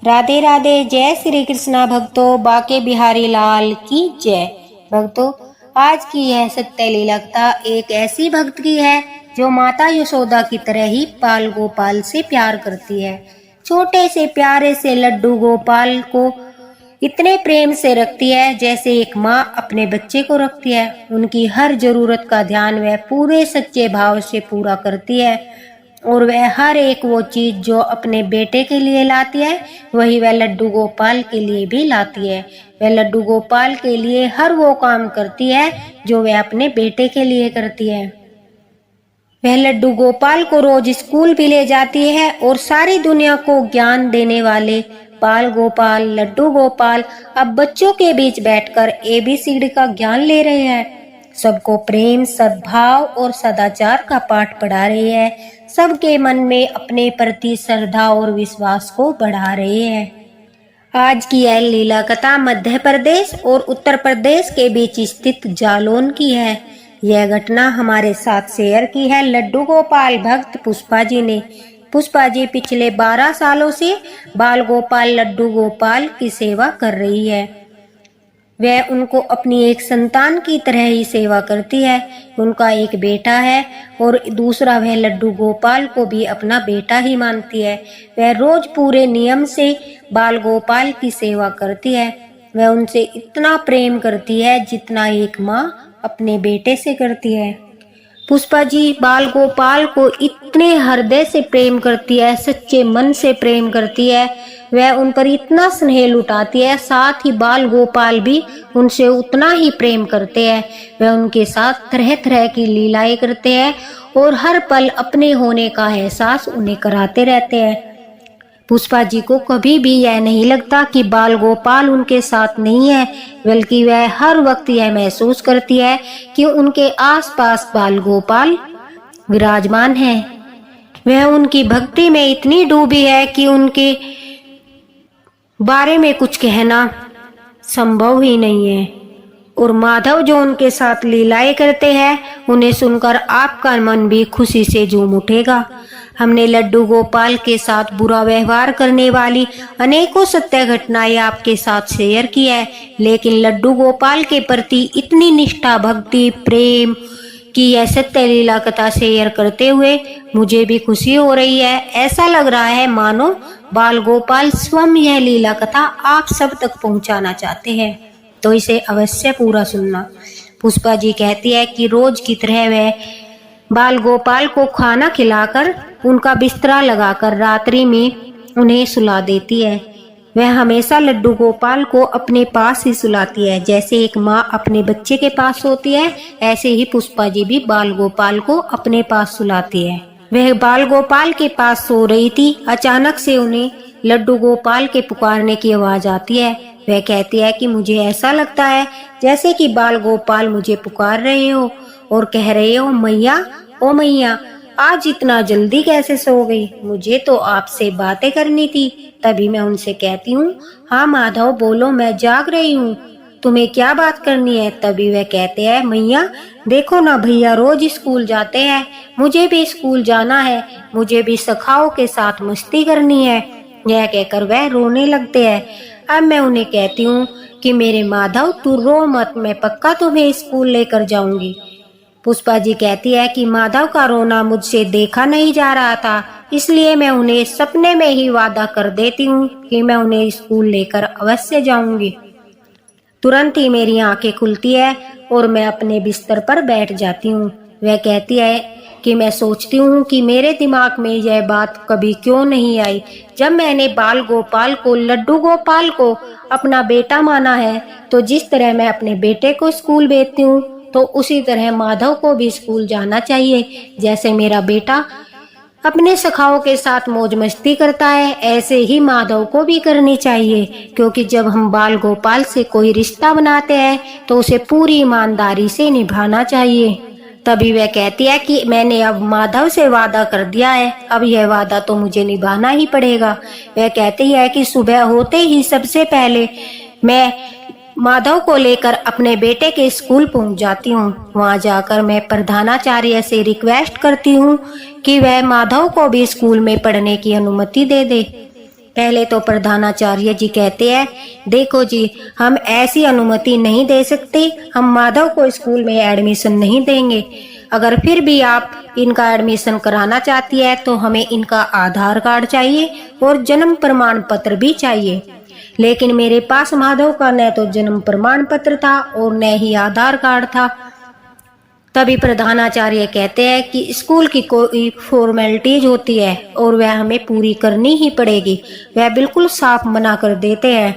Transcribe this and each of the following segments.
राधे राधे। जय श्री कृष्णा भक्तों, बाके बिहारी लाल की जय। भक्तों, आज की यह सत्य लीला कथा एक ऐसी भक्त की है जो माता यशोदा की तरह ही बाल गोपाल से प्यार करती है। छोटे से प्यारे से लड्डू गोपाल को इतने प्रेम से रखती है जैसे एक माँ अपने बच्चे को रखती है। उनकी हर जरूरत का ध्यान वह पूरे सच्चे भाव से पूरा करती है और वह हर एक वो चीज जो अपने बेटे के लिए लाती है वही वह लड्डू गोपाल के लिए भी लाती है। वह लड्डू गोपाल के लिए हर वो काम करती है जो वह अपने बेटे के लिए करती है। वह लड्डू गोपाल को रोज स्कूल भी ले जाती है और सारी दुनिया को ज्ञान देने वाले बाल गोपाल, लड्डू गोपाल अब बच्चों के बीच बैठकर ABCD का ज्ञान ले रहे हैं। सबको प्रेम, सद्भाव और सदाचार का पाठ पढ़ा रहे हैं। सबके मन में अपने प्रति श्रद्धा और विश्वास को बढ़ा रहे हैं। आज की यह लीला कथा मध्य प्रदेश और उत्तर प्रदेश के बीच स्थित जालौन की है। यह घटना हमारे साथ शेयर की है लड्डू गोपाल भक्त पुष्पा जी ने। पुष्पा जी पिछले 12 सालों से बाल गोपाल लड्डू गोपाल की सेवा कर रही है। वह उनको अपनी एक संतान की तरह ही सेवा करती है। उनका एक बेटा है और दूसरा वह लड्डू गोपाल को भी अपना बेटा ही मानती है। वह रोज पूरे नियम से बाल गोपाल की सेवा करती है। वह उनसे इतना प्रेम करती है जितना एक माँ अपने बेटे से करती है। पुष्पा जी बाल गोपाल को इतने हृदय से प्रेम करती है, सच्चे मन से प्रेम करती है। वह उन पर इतना स्नेह लुटाती है, साथ ही बाल गोपाल भी उनसे उतना ही प्रेम करते हैं। वह उनके साथ तरह तरह की लीलाएं करते हैं और हर पल अपने होने का एहसास उन्हें कराते रहते हैं। पुष्पा जी को कभी भी यह नहीं लगता कि बाल गोपाल उनके साथ नहीं है, बल्कि वह हर वक्त यह महसूस करती है कि उनके आसपास बाल गोपाल विराजमान है। वह उनकी भक्ति में इतनी डूबी है कि उनके बारे में कुछ कहना संभव ही नहीं है। और माधव जो उनके साथ लीलाएं करते हैं उन्हें सुनकर आपका मन भी खुशी से झूम उठेगा। हमने लड्डू गोपाल के साथ बुरा व्यवहार करने वाली अनेकों सत्य घटनाएं आपके साथ शेयर की है, लेकिन लड्डू गोपाल के प्रति इतनी निष्ठा, भक्ति, प्रेम की यह सत्य लीला कथा शेयर करते हुए मुझे भी खुशी हो रही है। ऐसा लग रहा है मानो बाल गोपाल स्वयं यह लीला कथा आप सब तक पहुंचाना चाहते हैं, तो इसे अवश्य पूरा सुनना। पुष्पा जी कहती है कि रोज की तरह वह बाल गोपाल को खाना खिलाकर उनका बिस्तरा लगाकर रात्रि में उन्हें सुला देती है। वह हमेशा लड्डू गोपाल को अपने पास ही सुलाती है। जैसे एक माँ अपने बच्चे के पास सोती है, ऐसे ही पुष्पा जी भी बाल गोपाल को अपने पास सुलाती है। वह बाल गोपाल के पास सो रही थी। अचानक से उन्हें लड्डू गोपाल के पुकारने की आवाज आती है। वह कहती है कि मुझे ऐसा लगता है जैसे कि बाल गोपाल मुझे पुकार रहे हो और कह रहे हो, मैया, ओ मैया, आज इतना जल्दी कैसे सो गई? मुझे तो आपसे बातें करनी थी। तभी मैं उनसे कहती हूँ, हाँ माधव बोलो, मैं जाग रही हूँ, तुम्हें क्या बात करनी है? तभी वह कहते हैं, मैया देखो ना, भैया रोज स्कूल जाते हैं, मुझे भी स्कूल जाना है, मुझे भी सखाओं के साथ मस्ती करनी है। यह कहकर वह रोने लगते हैं। अब मैं उन्हें कहती हूँ कि मेरे माधव तू रो मत, मैं पक्का तुम्हें स्कूल लेकर जाऊंगी। पुष्पा जी कहती है कि माधव का रोना मुझसे देखा नहीं जा रहा था, इसलिए मैं उन्हें सपने में ही वादा कर देती हूँ कि मैं उन्हें स्कूल लेकर अवश्य जाऊंगी। तुरंत ही मेरी आंखें खुलती है और मैं अपने बिस्तर पर बैठ जाती हूँ। वह कहती है कि मैं सोचती हूँ कि मेरे दिमाग में यह बात कभी क्यों नहीं आई। जब मैंने बाल गोपाल को, लड्डू गोपाल को अपना बेटा माना है, तो जिस तरह मैं अपने बेटे को स्कूल भेजती हूँ तो उसी तरह माधव को भी स्कूल जाना चाहिए। जैसे मेरा बेटा अपने सखाओं के साथ मौज मस्ती करता है, ऐसे ही माधव को भी करनी चाहिए, क्योंकि जब हम बाल गोपाल से कोई रिश्ता बनाते हैं तो उसे पूरी ईमानदारी से निभाना चाहिए। तभी वह कहती है कि मैंने अब माधव से वादा कर दिया है, अब यह वादा तो मुझे निभाना ही पड़ेगा। वह कहती है कि सुबह होते ही सबसे पहले मैं माधव को लेकर अपने बेटे के स्कूल पहुंच जाती हूँ। वहां जाकर मैं प्रधानाचार्य से रिक्वेस्ट करती हूँ कि वह माधव को भी स्कूल में पढ़ने की अनुमति दे दे। पहले तो प्रधानाचार्य जी कहते हैं, देखो जी, हम ऐसी अनुमति नहीं दे सकते, हम माधव को स्कूल में एडमिशन नहीं देंगे। अगर फिर भी आप इनका एडमिशन कराना चाहती है तो हमें इनका आधार कार्ड चाहिए और जन्म प्रमाण पत्र भी चाहिए। लेकिन मेरे पास माधव का न तो जन्म प्रमाण पत्र था और न ही आधार कार्ड था। तभी प्रधानाचार्य कहते हैं कि स्कूल की कोई फॉर्मेलिटीज होती है और वह हमें पूरी करनी ही पड़ेगी। वह बिल्कुल साफ मना कर देते हैं।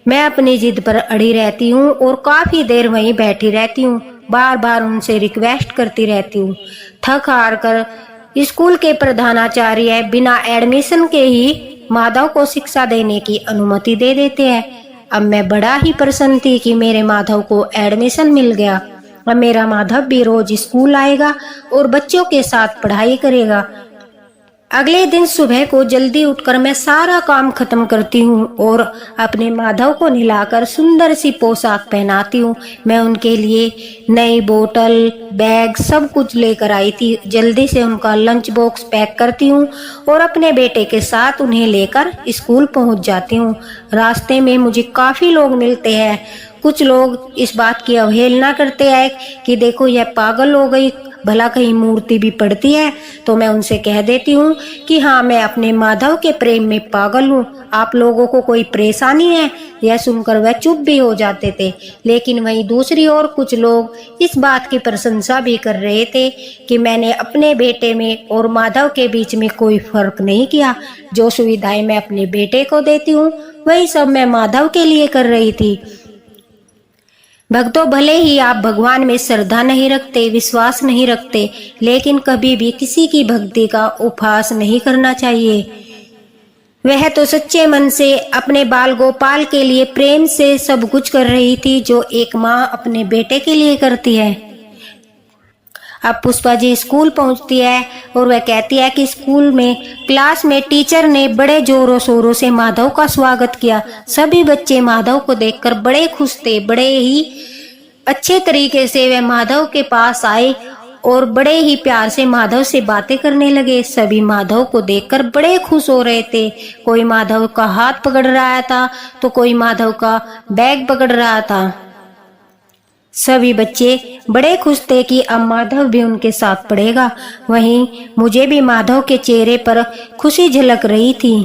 मैं अपनी जिद पर अड़ी रहती हूँ और काफी देर वहीं बैठी रहती हूँ, बार बार उनसे रिक्वेस्ट करती रहती हूँ। थक हार कर स्कूल के प्रधानाचार्य बिना एडमिशन के ही माधव को शिक्षा देने की अनुमति दे देते हैं। अब मैं बड़ा ही प्रसन्न थी कि मेरे माधव को एडमिशन मिल गया। अब मेरा माधव भी रोज स्कूल आएगा और बच्चों के साथ पढ़ाई करेगा। अगले दिन सुबह को जल्दी उठकर मैं सारा काम खत्म करती हूँ और अपने माधव को नहलाकर सुंदर सी पोशाक पहनाती हूँ। मैं उनके लिए नई बोतल, बैग सब कुछ लेकर आई थी। जल्दी से उनका लंच बॉक्स पैक करती हूँ और अपने बेटे के साथ उन्हें लेकर स्कूल पहुँच जाती हूँ। रास्ते में मुझे काफी लोग मिलते हैं। कुछ लोग इस बात की अवहेलना करते हैं कि देखो यह पागल हो गई, भला कहीं मूर्ति भी पढ़ती है। तो मैं उनसे कह देती हूँ कि हाँ, मैं अपने माधव के प्रेम में पागल हूँ। आप लोगों को कोई परेशानी है? यह सुनकर वह चुप भी हो जाते थे। लेकिन वहीं दूसरी ओर कुछ लोग इस बात की प्रशंसा भी कर रहे थे कि मैंने अपने बेटे में और माधव के बीच में कोई फर्क नहीं किया। जो सुविधाएं मैं अपने बेटे को देती हूँ वही सब मैं माधव के लिए कर रही थी। भक्तों, भले ही आप भगवान में श्रद्धा नहीं रखते, विश्वास नहीं रखते, लेकिन कभी भी किसी की भक्ति का उपहास नहीं करना चाहिए। वह तो सच्चे मन से अपने बाल गोपाल के लिए प्रेम से सब कुछ कर रही थी, जो एक माँ अपने बेटे के लिए करती है। अब पुष्पा जी स्कूल पहुंचती है और वह कहती है कि स्कूल में क्लास में टीचर ने बड़े जोरों शोरों से माधव का स्वागत किया। सभी बच्चे माधव को देखकर बड़े खुश थे। बड़े ही अच्छे तरीके से वे माधव के पास आए और बड़े ही प्यार से माधव से बातें करने लगे। सभी माधव को देखकर बड़े खुश हो रहे थे। कोई माधव का हाथ पकड़ रहा था तो कोई माधव का बैग पकड़ रहा था। सभी बच्चे बड़े खुश थे कि अब माधव भी उनके साथ पढ़ेगा। वहीं मुझे भी माधव के चेहरे पर खुशी झलक रही थी।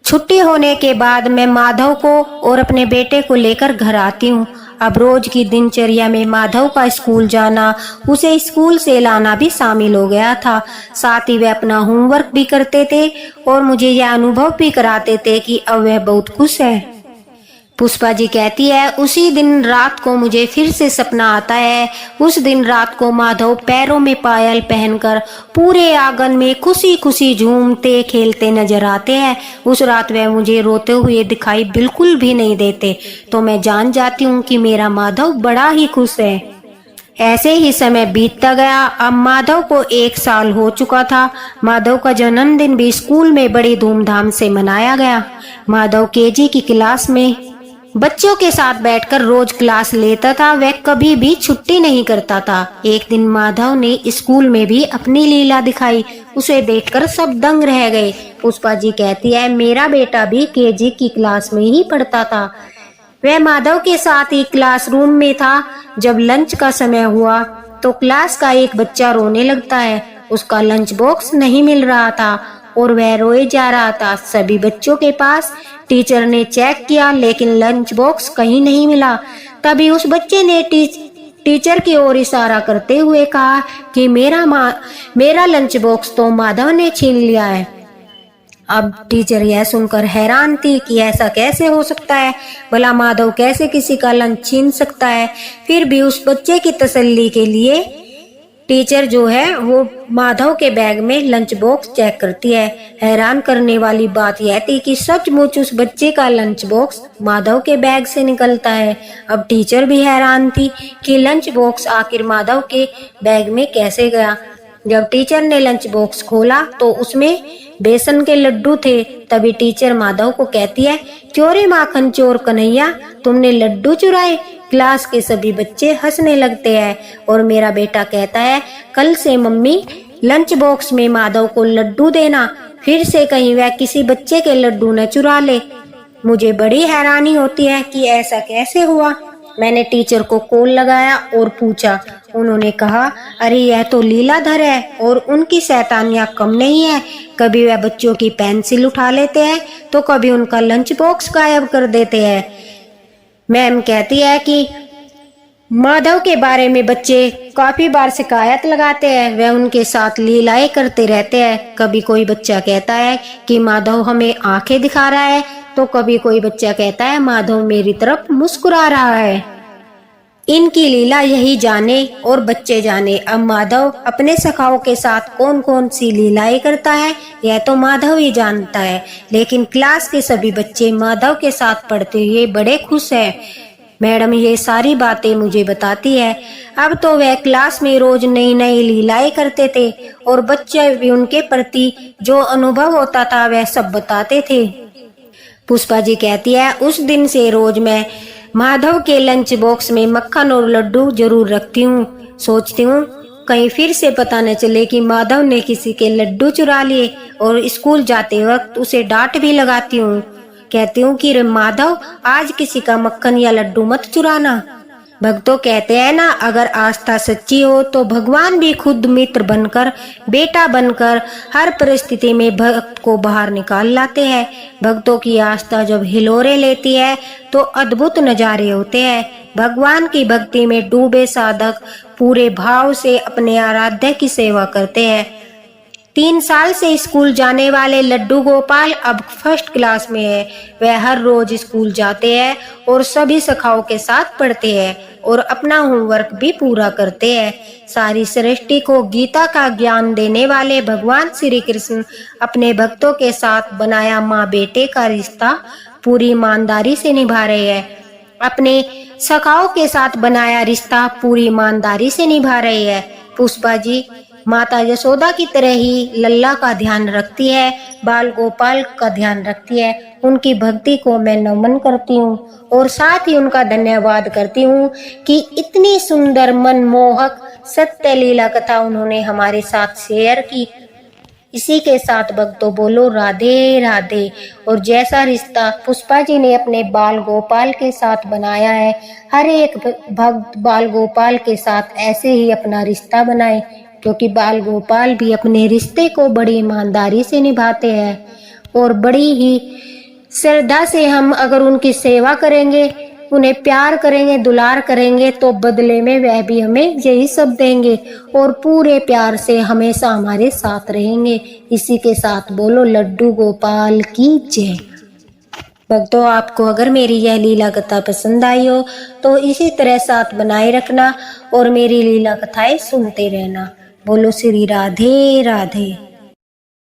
छुट्टी होने के बाद मैं माधव को और अपने बेटे को लेकर घर आती हूँ। अब रोज की दिनचर्या में माधव का स्कूल जाना, उसे स्कूल से लाना भी शामिल हो गया था। साथ ही वे अपना होमवर्क भी करते थे और मुझे यह अनुभव भी कराते थे कि अब वह बहुत खुश है। पुष्पा जी कहती है, उसी दिन रात को मुझे फिर से सपना आता है। उस दिन रात को माधव पैरों में पायल पहनकर पूरे आंगन में खुशी खुशी झूमते खेलते नजर आते हैं। उस रात वह मुझे रोते हुए दिखाई बिल्कुल भी नहीं देते, तो मैं जान जाती हूँ कि मेरा माधव बड़ा ही खुश है। ऐसे ही समय बीतता गया। अब माधव को 1 साल हो चुका था। माधव का जन्मदिन भी स्कूल में बड़ी धूमधाम से मनाया गया। माधव केजी की क्लास में बच्चों के साथ बैठकर रोज क्लास लेता था। वह कभी भी छुट्टी नहीं करता था। एक दिन माधव ने स्कूल में भी अपनी लीला दिखाई। उसे देखकर सब दंग रह गए। पुष्पा जी कहती है, मेरा बेटा भी केजी की क्लास में ही पढ़ता था। वह माधव के साथ ही क्लासरूम में था। जब लंच का समय हुआ तो क्लास का एक बच्चा रोने लगता है। उसका लंच बॉक्स नहीं मिल रहा था और वह रोए जा रहा था। सभी बच्चों के पास टीचर ने चेक किया, लेकिन लंच बॉक्स कहीं नहीं मिला। तभी उस बच्चे ने टीचर की ओर इशारा करते हुए कहा कि मेरा लंच बॉक्स तो माधव ने छीन लिया है। अब टीचर यह सुनकर हैरान थी कि ऐसा कैसे हो सकता है, भला माधव कैसे किसी का लंच छीन सकता है। फिर भी उस बच्चे की तसल्ली के लिए टीचर जो है वो माधव के बैग में लंच बॉक्स चेक करती है। हैरान करने वाली बात यह थी कि सचमुच उस बच्चे का लंच बॉक्स माधव के बैग से निकलता है। अब टीचर भी हैरान थी कि लंच बॉक्स आखिर माधव के बैग में कैसे गया। जब टीचर ने लंच बॉक्स खोला तो उसमें बेसन के लड्डू थे। तभी टीचर माधव को कहती है, चोरी माखन चोर कन्हैया, तुमने लड्डू चुराए। क्लास के सभी बच्चे हंसने लगते हैं और मेरा बेटा कहता है, कल से मम्मी लंच बॉक्स में माधव को लड्डू देना। फिर से कहीं वह किसी बच्चे के लड्डू न चुरा ले। मुझे बड़ी हैरानी होती है कि ऐसा कैसे हुआ। मैंने टीचर को कॉल लगाया और पूछा। उन्होंने कहा, अरे यह तो लीलाधर है और उनकी शैतानियां कम नहीं है। कभी वह बच्चों की पेंसिल उठा लेते हैं तो कभी उनका लंच बॉक्स गायब कर देते हैं। मैम कहती है कि माधव के बारे में बच्चे काफी बार शिकायत लगाते हैं, वह उनके साथ लीलाएं करते रहते हैं। कभी कोई बच्चा कहता है कि माधव हमें आंखें दिखा रहा है, तो कभी कोई बच्चा कहता है माधव मेरी तरफ मुस्कुरा रहा है। इनकी लीला यही जाने और बच्चे जाने। अब माधव अपने सखाओं के साथ कौन कौन सी लीलाएं करता है यह तो माधव ही जानता है, लेकिन क्लास के सभी बच्चे माधव के साथ पढ़ते हुए बड़े खुश हैं। मैडम ये सारी बातें मुझे बताती है। अब तो वह क्लास में रोज नई नई लीलाएं करते थे और बच्चे भी उनके प्रति जो अनुभव होता था वह सब बताते थे। पुष्पा जी कहती है, उस दिन से रोज मैं माधव के लंच बॉक्स में मक्खन और लड्डू जरूर रखती हूँ। सोचती हूँ कहीं फिर से पता न चले कि माधव ने किसी के लड्डू चुरा लिए, और स्कूल जाते वक्त उसे डांट भी लगाती हूँ। कहती हूँ कि रे माधव, आज किसी का मक्खन या लड्डू मत चुराना। भक्तों कहते हैं ना, अगर आस्था सच्ची हो तो भगवान भी खुद मित्र बनकर, बेटा बनकर हर परिस्थिति में भक्त को बाहर निकाल लाते हैं। भक्तों की आस्था जब हिलोरे लेती है तो अद्भुत नजारे होते हैं। भगवान की भक्ति में डूबे साधक पूरे भाव से अपने आराध्य की सेवा करते हैं। 3 साल से स्कूल जाने वाले लड्डू गोपाल अब फर्स्ट क्लास में है। वह हर रोज स्कूल जाते हैं और सभी सखाओं के साथ पढ़ते हैं और अपना होमवर्क भी पूरा करते हैं। सारी सृष्टि को गीता का ज्ञान देने वाले भगवान श्री कृष्ण अपने भक्तों के साथ बनाया माँ बेटे का रिश्ता पूरी ईमानदारी से निभा रहे हैं। अपने सखाओं के साथ बनाया रिश्ता पूरी ईमानदारी से निभा रहे हैं। पुष्पा जी माता यशोदा की तरह ही लल्ला का ध्यान रखती है, बाल गोपाल का ध्यान रखती है। उनकी भक्ति को मैं नमन करती हूँ और साथ ही उनका धन्यवाद करती हूँ कि इतनी सुंदर मनमोहक सत्य लीला कथा उन्होंने हमारे साथ शेयर की। इसी के साथ भक्तों बोलो राधे राधे। और जैसा रिश्ता पुष्पा जी ने अपने बाल गोपाल के साथ बनाया है, हर एक भक्त बाल गोपाल के साथ ऐसे ही अपना रिश्ता बनाए, क्योंकि बाल गोपाल भी अपने रिश्ते को बड़ी ईमानदारी से निभाते हैं और बड़ी ही श्रद्धा से हम अगर उनकी सेवा करेंगे, उन्हें प्यार करेंगे, दुलार करेंगे, तो बदले में वह भी हमें यही सब देंगे और पूरे प्यार से हमेशा हमारे साथ रहेंगे। इसी के साथ बोलो लड्डू गोपाल की जय। भक्तों, आपको अगर मेरी यह लीला कथा पसंद आई हो तो इसी तरह साथ बनाए रखना और मेरी लीला कथाएं सुनते रहना। बोलो श्री राधे राधे।